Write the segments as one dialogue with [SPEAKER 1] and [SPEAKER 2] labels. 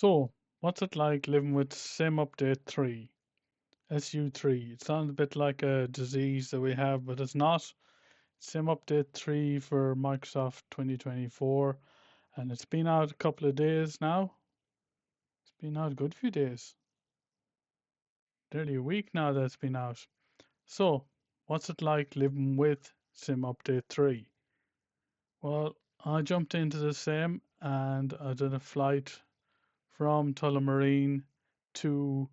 [SPEAKER 1] So, what's it like living with Sim Update 3, SU3? It sounds a bit like a disease that we have, but it's not. Sim Update 3 for Microsoft 2024, and it's been out a couple of days now. It's been out a good few days. Nearly a week now that it's been out. So, what's it like living with Sim Update 3? Well, I jumped into the Sim and I did a flight from Tullamarine to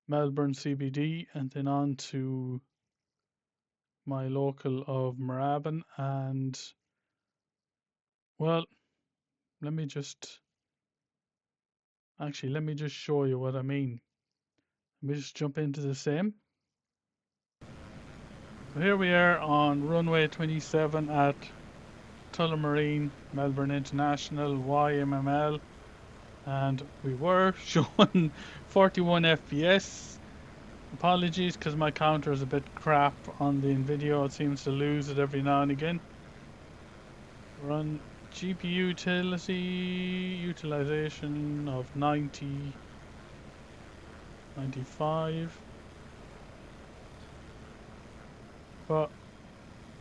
[SPEAKER 1] Melbourne CBD and then on to my local of Moorabbin. And well, let me just show you what I mean. Let me just jump into the same. So here we are on runway 27 at Tullamarine, Melbourne International, YMML, and we were showing 41 FPS. Apologies because my counter is a bit crap on the video. It seems to lose it every now and again. We're on GPU utilization of 90, 95. But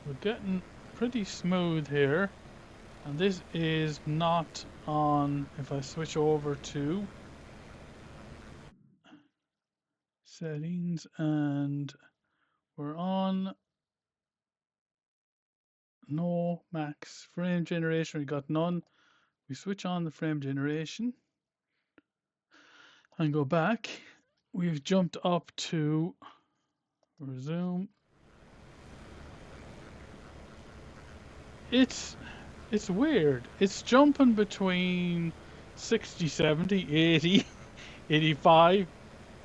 [SPEAKER 1] we're getting pretty smooth here. And this is not on, if I switch over to settings and we're on no max frame generation, we got none. We switch on the frame generation and go back. We've jumped up to resume. It's weird. It's jumping between 60, 70, 80, 85,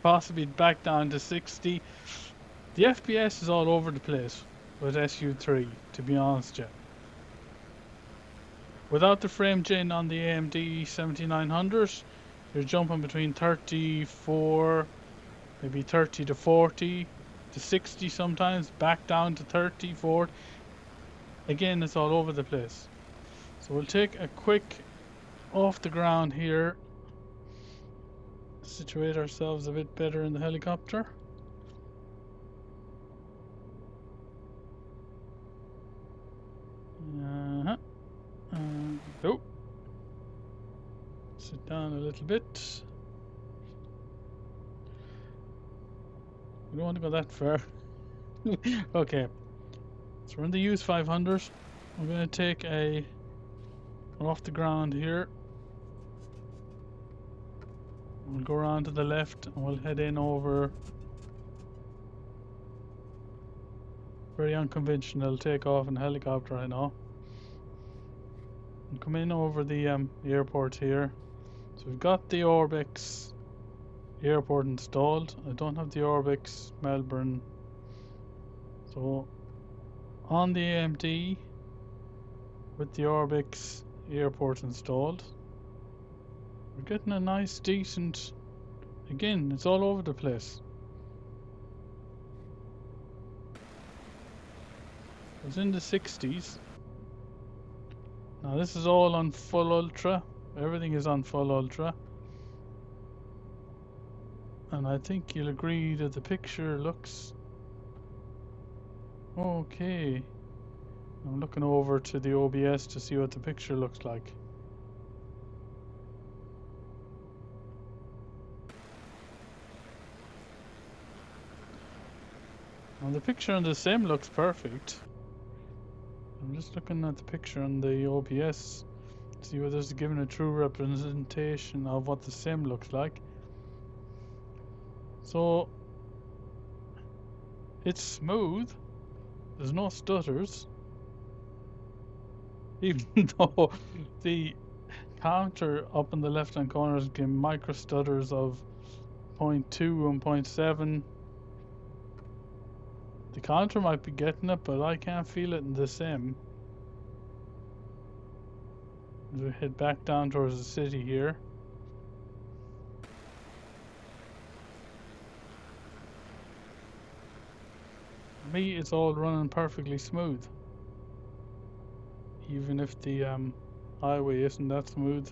[SPEAKER 1] possibly back down to 60. The FPS is all over the place with SU3, to be honest, yeah. Without the frame gen on the AMD 7900, you're jumping between 34, maybe 30 to 40 to 60 sometimes, back down to 30, 40. Again, it's all over the place. So we'll take a quick off the ground here, situate ourselves a bit better in the helicopter. Oh, sit down a little bit. We don't want to go that far. Okay, so we're in the Hughes 500. We're going to take a off the ground here. We'll go around to the left and we'll head in over. Very unconventional takeoff in helicopter, I know. And come in over the airport here. So we've got the Orbix airport installed. I don't have the Orbix Melbourne. So on the AMD with the Orbix airport installed, we're getting a nice decent, again, it's all over the place. It's in the 60s. Now this is all on full ultra. Everything is on full ultra. And I think you'll agree that the picture looks okay. I'm looking over to the OBS to see what the picture looks like. Well, the picture on the sim looks perfect. I'm just looking at the picture on the OBS to see whether it's given a true representation of what the sim looks like. So it's smooth. There's no stutters. Even though the counter up in the left hand corner is giving micro stutters of 0.2 and 0.7. The counter might be getting it, but I can't feel it in the sim. As we head back down towards the city here. For me, it's all running perfectly smooth. Even if the highway isn't that smooth.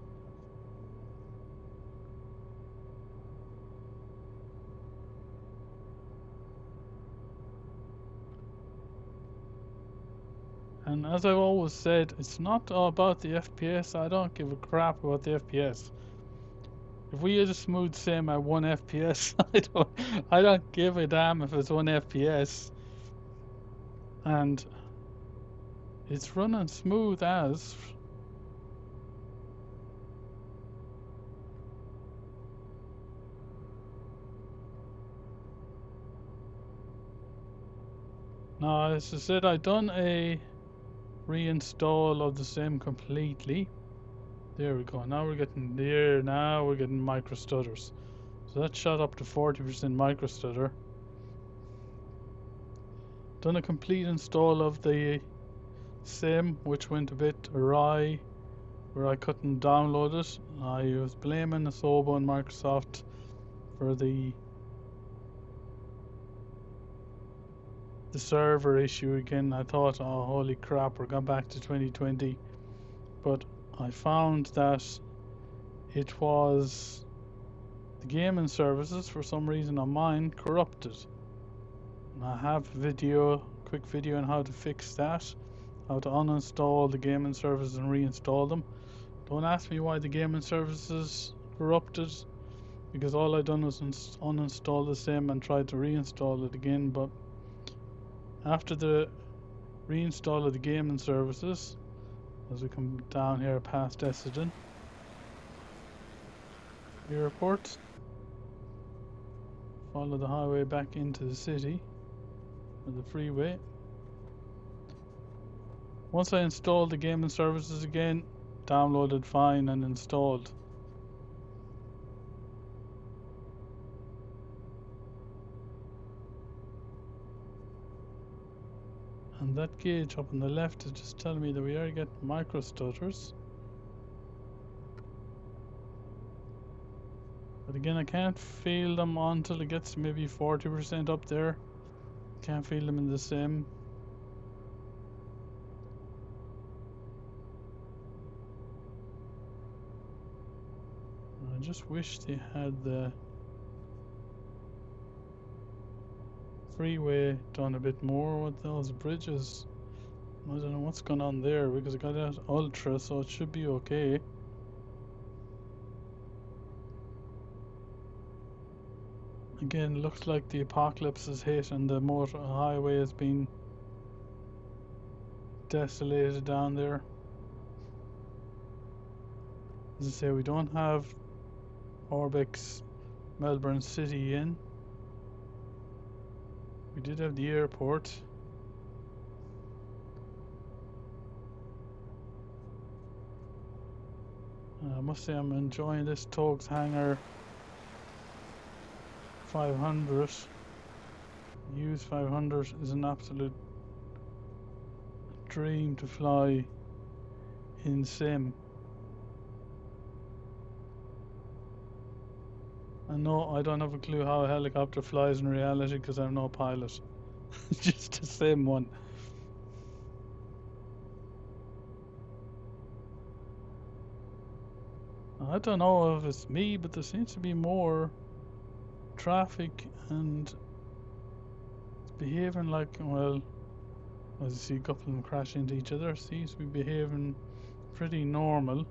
[SPEAKER 1] And as I've always said, it's not all about the FPS. I don't give a crap about the FPS. If we had a smooth sim at 1 FPS, I don't give a damn if it's 1 FPS. And it's running smooth as. Now, as I said, I've done a reinstall of the sim completely. There we go. Now we're getting there. Now we're getting micro stutters. So that shot up to 40% micro stutter. Done a complete install of the sim, which went a bit awry, where I couldn't download it. I was blaming Asobo and Microsoft for the server issue again. I thought, oh holy crap, we're going back to 2020. But I found that it was the gaming services, for some reason on mine, corrupted. And I have a quick video on how to fix that, how to uninstall the gaming services and reinstall them. Don't ask me why the gaming services corrupted, because all I done was uninstall the sim and tried to reinstall it again. But after the reinstall of the gaming services, as we come down here past Essendon Airport, follow the highway back into the city, or the freeway. Once I installed the gaming services again, downloaded fine and installed. And that gauge up on the left is just telling me that we are getting micro stutters. But again, I can't feel them until it gets maybe 40% up there. Can't feel them in the sim. I just wish they had the freeway done a bit more with those bridges. I don't know what's going on there, because I got that ultra, so it should be okay. Again, looks like the apocalypse is hit and the motor highway has been desolated down there. As I say, we don't have Orbix Melbourne City in. We did have the airport. I must say I'm enjoying this Taogs Hangar 500. Hughes 500 is an absolute dream to fly in sim. I know I don't have a clue how a helicopter flies in reality because I'm no pilot. Just a sim one. I don't know if it's me, but there seems to be more traffic and it's behaving like, well, as you see a couple of them crash into each other, seems to be behaving pretty normal.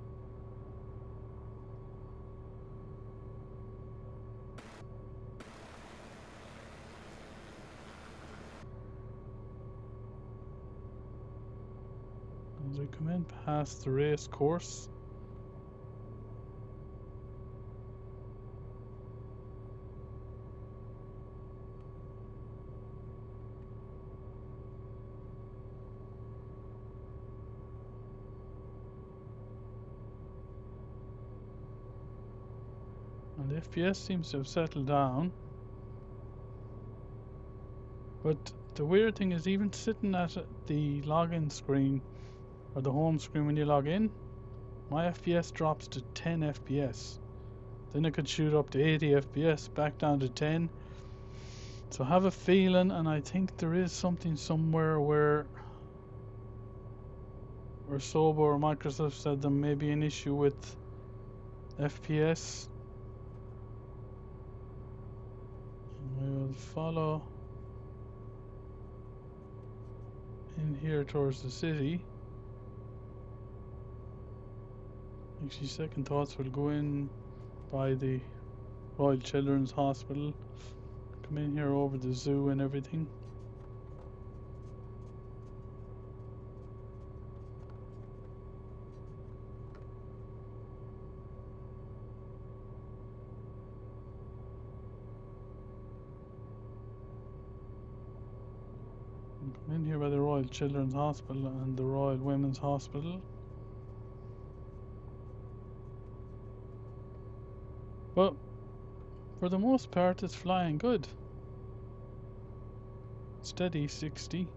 [SPEAKER 1] As we come in past the race course, and the FPS seems to have settled down. But the weird thing is, even sitting at the login screen or the home screen when you log in, my FPS drops to 10 FPS. Then it could shoot up to 80 FPS, back down to 10. So I have a feeling, and I think there is something somewhere where Sobo or Microsoft said there may be an issue with FPS. And we will follow in here towards the city. Actually, second thoughts, will go in by the Royal Children's Hospital. Come in here over the zoo and everything. Come in here by the Royal Children's Hospital and the Royal Women's Hospital. But for the most part, it's flying good. Steady 60.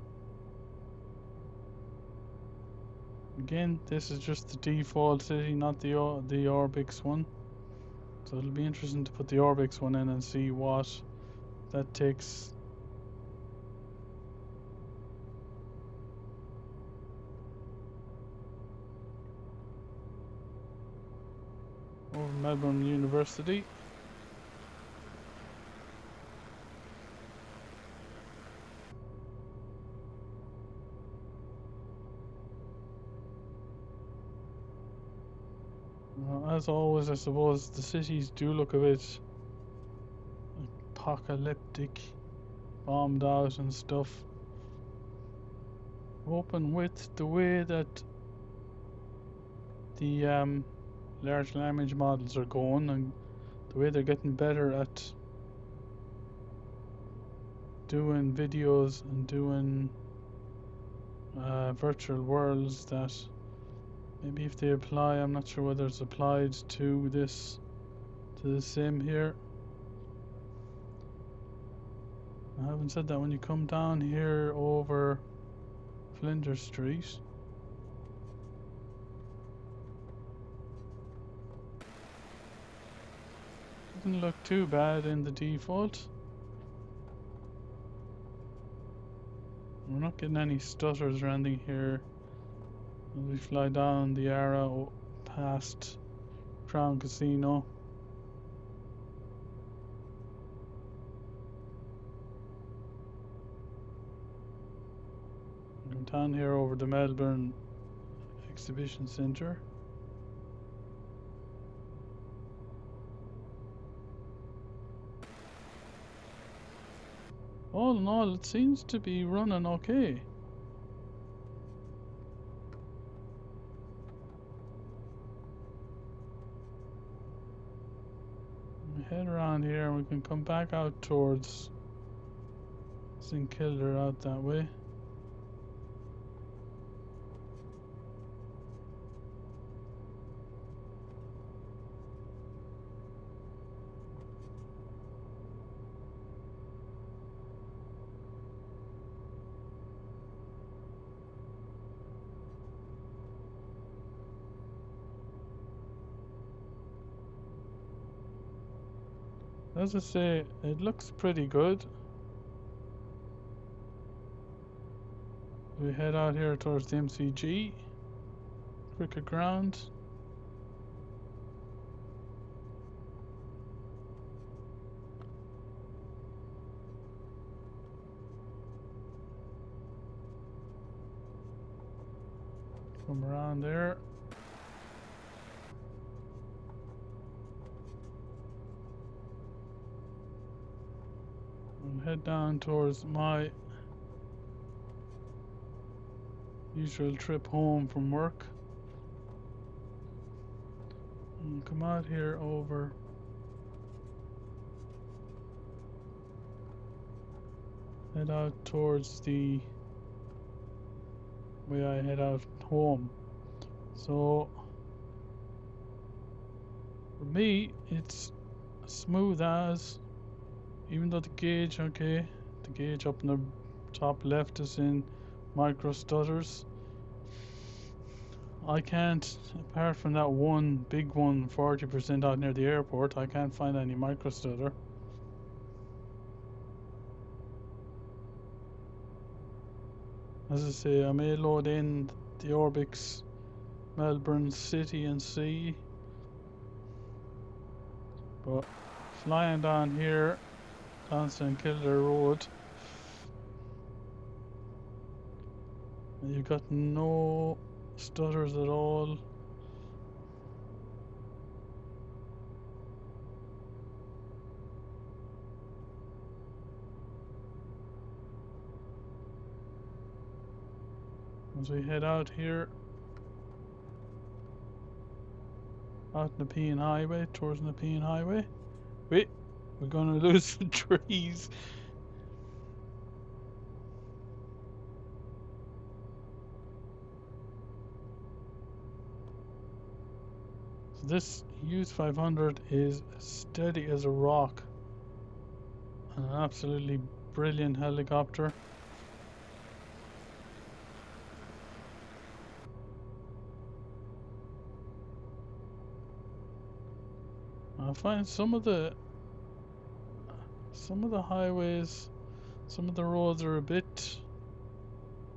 [SPEAKER 1] Again, this is just the default city, not the Orbix one. So it'll be interesting to put the Orbix one in and see what that takes. Over Melbourne University. As always, I suppose the cities do look a bit apocalyptic, bombed out and stuff. Hoping with the way that the large language models are going and the way they're getting better at doing videos and doing virtual worlds, that maybe if they apply, I'm not sure whether it's applied to this, to the sim here. Having said that, when you come down here over Flinders Street, doesn't look too bad in the default. We're not getting any stutters or anything here as we fly down the arrow past Crown Casino. Going down here over the Melbourne Exhibition Centre. All in all, it seems to be running okay. We head around here and we can come back out towards St Kilda out that way. As I say, it looks pretty good. We head out here towards the MCG, cricket ground. Come around there. And head down towards my usual trip home from work. And come out here over head out towards the way I head out home. So for me, it's smooth as, even though the gauge, okay, the gauge up in the top left is in micro stutters. I can't, apart from that one big one, 40% out near the airport, I can't find any micro stutter. As I say, I may load in the Orbix Melbourne City and Sea, but flying down here down St Kilda Road, You got no stutters at all. As we head out here, out Nepean Highway, towards Nepean Highway. Wait, we're gonna lose the trees. So this Hughes 500 is steady as a rock. An absolutely brilliant helicopter. I find some of the highways, some of the roads are a bit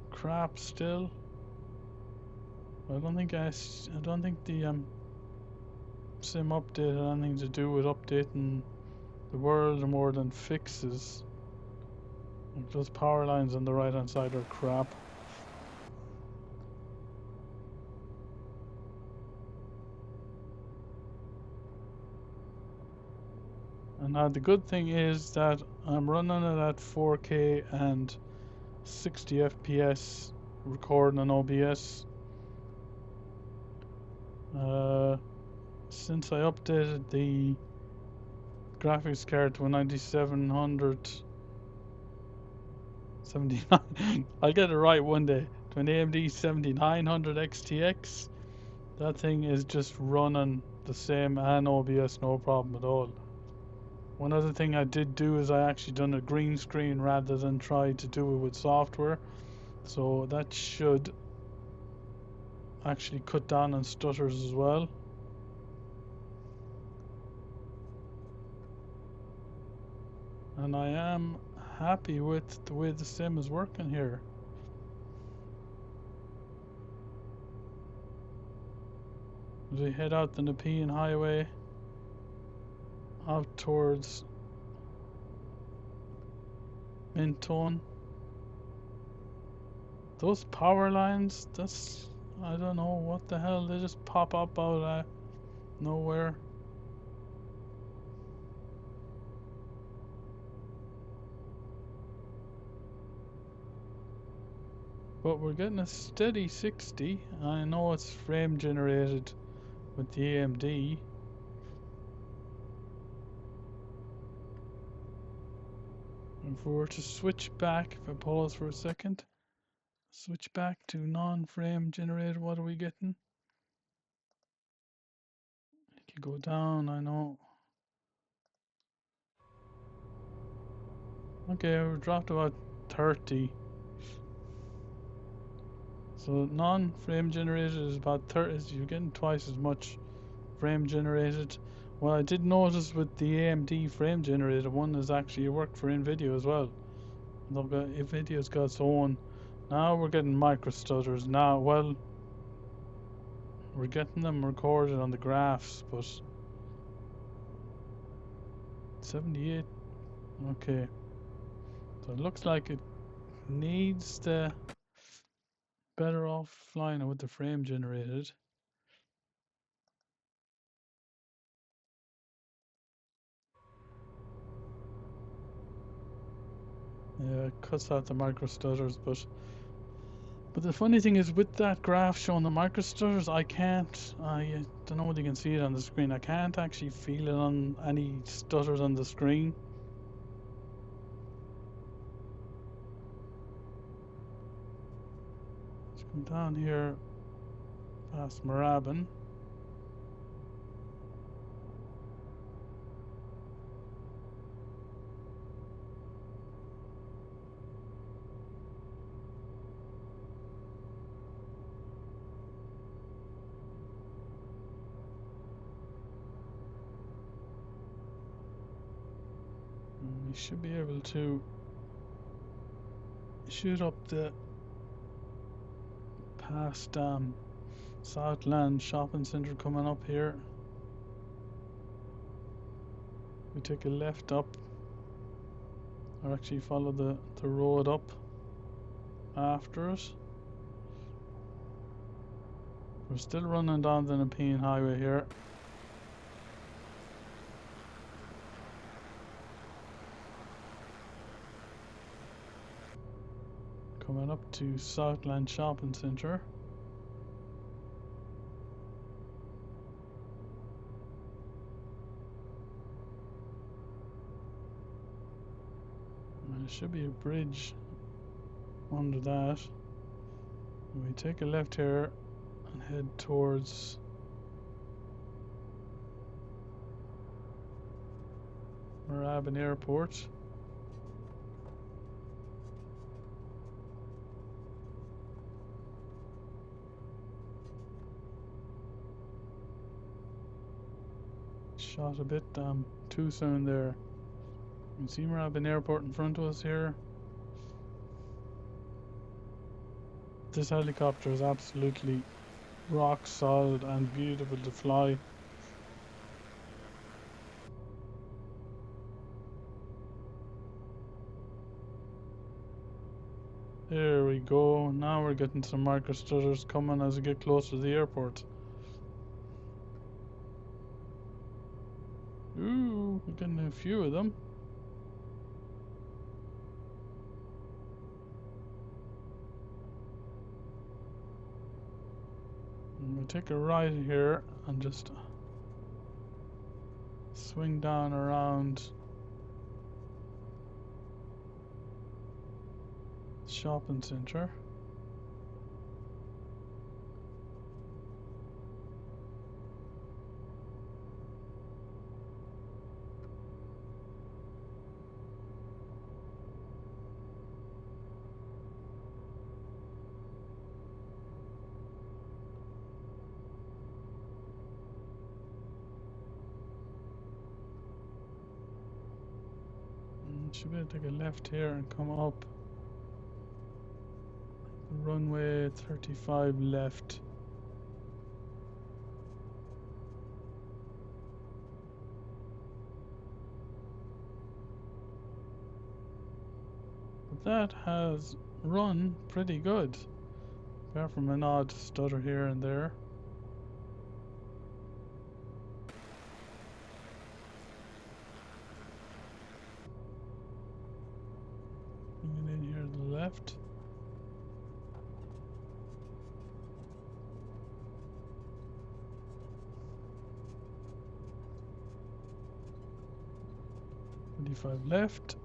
[SPEAKER 1] crap still. I don't think the sim update had anything to do with updating the world more than fixes. Like those power lines on the right hand side are crap. And now the good thing is that I'm running it at 4K and 60 FPS recording on OBS. Since I updated the graphics card to a 9700 79 I'll get it right one day, to an AMD 7900 XTX. That thing is just running the same and OBS, no problem at all. One other thing I did do is I actually done a green screen rather than try to do it with software, so that should actually cut down on stutters as well. And I am happy with the way the sim is working here. As we head out the Nepean Highway out towards Minton. Those power lines, I don't know what the hell, they just pop up out of nowhere. But we're getting a steady 60. I know it's frame generated with the AMD. If we were to switch back, if I pause for a second, switch back to non-frame generated, what are we getting? If you go down, I know. Okay, we dropped about 30. So non-frame generated is about 30, you're getting twice as much frame generated. Well, I did notice with the AMD frame generated one is actually worked for NVIDIA as well. NVIDIA's got its own. Now we're getting micro stutters. Now, well, we're getting them recorded on the graphs, but 78. Okay, so it looks like it needs the better offline with the frame generated. Yeah, it cuts out the micro stutters, but the funny thing is with that graph showing the micro stutters, I don't know whether you can see it on the screen. I can't actually feel it on any stutters on the screen. Let's come down here past Moorabbin. And we should be able to shoot up the past Southland Shopping Centre coming up here. We take a left up, or actually follow the road up after it. We're still running down the Nepean Highway here. Coming up to Southland Shopping Centre. There should be a bridge under that. We take a left here and head towards Moorabbin Airport. Shot a bit too soon there. You can see Moorabbin Airport in front of us here. This helicopter is absolutely rock solid and beautiful to fly. There we go. Now we're getting some micro stutters coming as we get closer to the airport. Ooh, we're getting a few of them. And we'll take a right here and just swing down around shopping centre. Should be able to take a left here and come up runway 35 left. But that has run pretty good, apart from an odd stutter here and there. Bring it in here to the left. Left.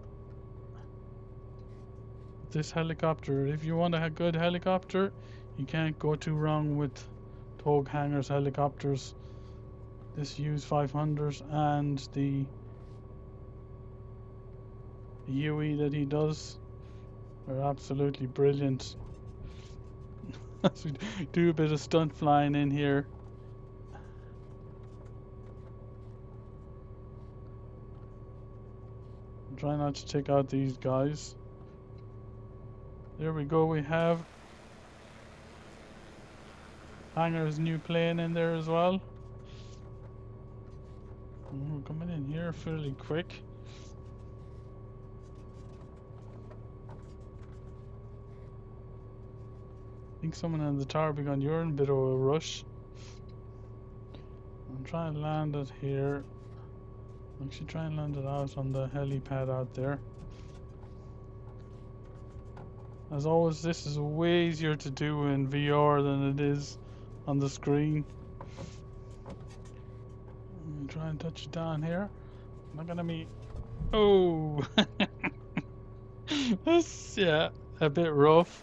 [SPEAKER 1] This helicopter, if you want a good helicopter, you can't go too wrong with Taog Hangar's helicopters. This Hughes 500 and the UE that he does are absolutely brilliant. As we do a bit of stunt flying in here. Try not to take out these guys. There we go, we have Hangar's new plane in there as well. We're coming in here fairly quick. I think someone in the tower begun, you're in a bit of a rush. I'm trying to land it here. Actually try and land it out on the helipad out there. As always, this is way easier to do in VR than it is on the screen. Try and touch it down here. Not gonna be... Oh! That's, yeah, a bit rough.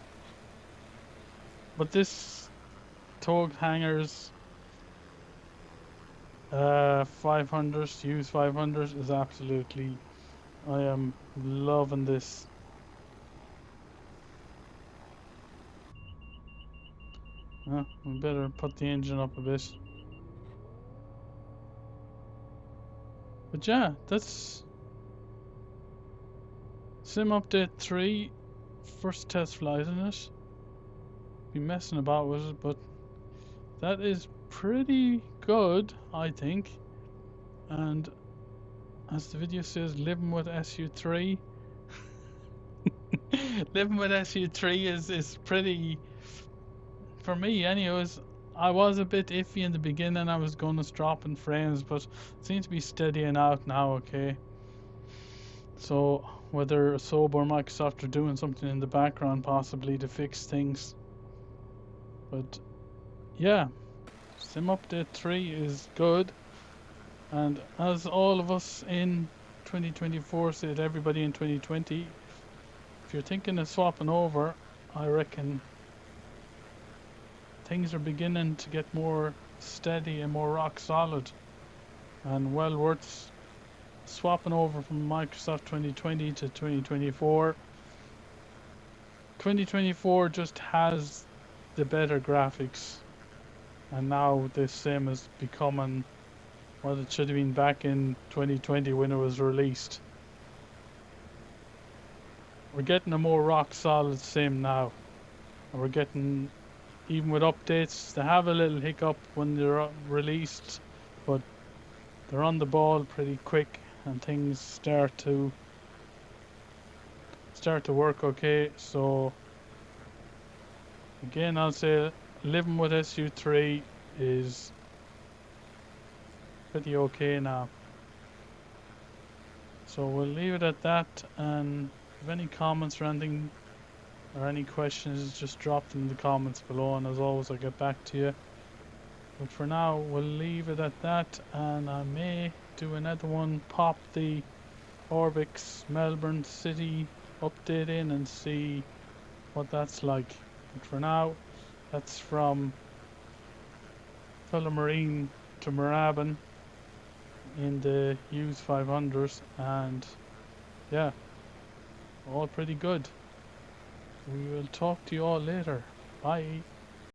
[SPEAKER 1] But this Taog Hangar's 500, Hughes 500 is absolutely... I am loving this. We better put the engine up a bit. But yeah, that's Sim Update 3, first test flight, isn't it? Be messing about with it, but that is pretty good, I think. And as the video says, living with SU3. Living with SU3 is pretty, for me anyways, I was a bit iffy in the beginning. I was going to drop in frames, but it seems to be steadying out now. Okay. So whether Soap or Microsoft are doing something in the background possibly to fix things, but yeah, Sim Update 3 is good, and as all of us in 2024 said, everybody in 2020, if you're thinking of swapping over, I reckon things are beginning to get more steady and more rock solid, and well worth swapping over from Microsoft 2020 to 2024. 2024 just has the better graphics, and now the Sim is becoming what it should have been back in 2020 when it was released. We're getting a more rock solid Sim now, and we're getting, even with updates, they have a little hiccup when they're released, but they're on the ball pretty quick, and things start to work okay. So again, I'll say living with SU3 is pretty okay now. So we'll leave it at that, and if any comments or anything or any questions, just drop them in the comments below, and as always I'll get back to you. But for now we'll leave it at that, and I may do another one, pop the Orbix Melbourne City update in and see what that's like. But for now, that's from Tullamarine to Moorabbin in the Hughes 500s, and yeah, all pretty good. We will talk to you all later. Bye.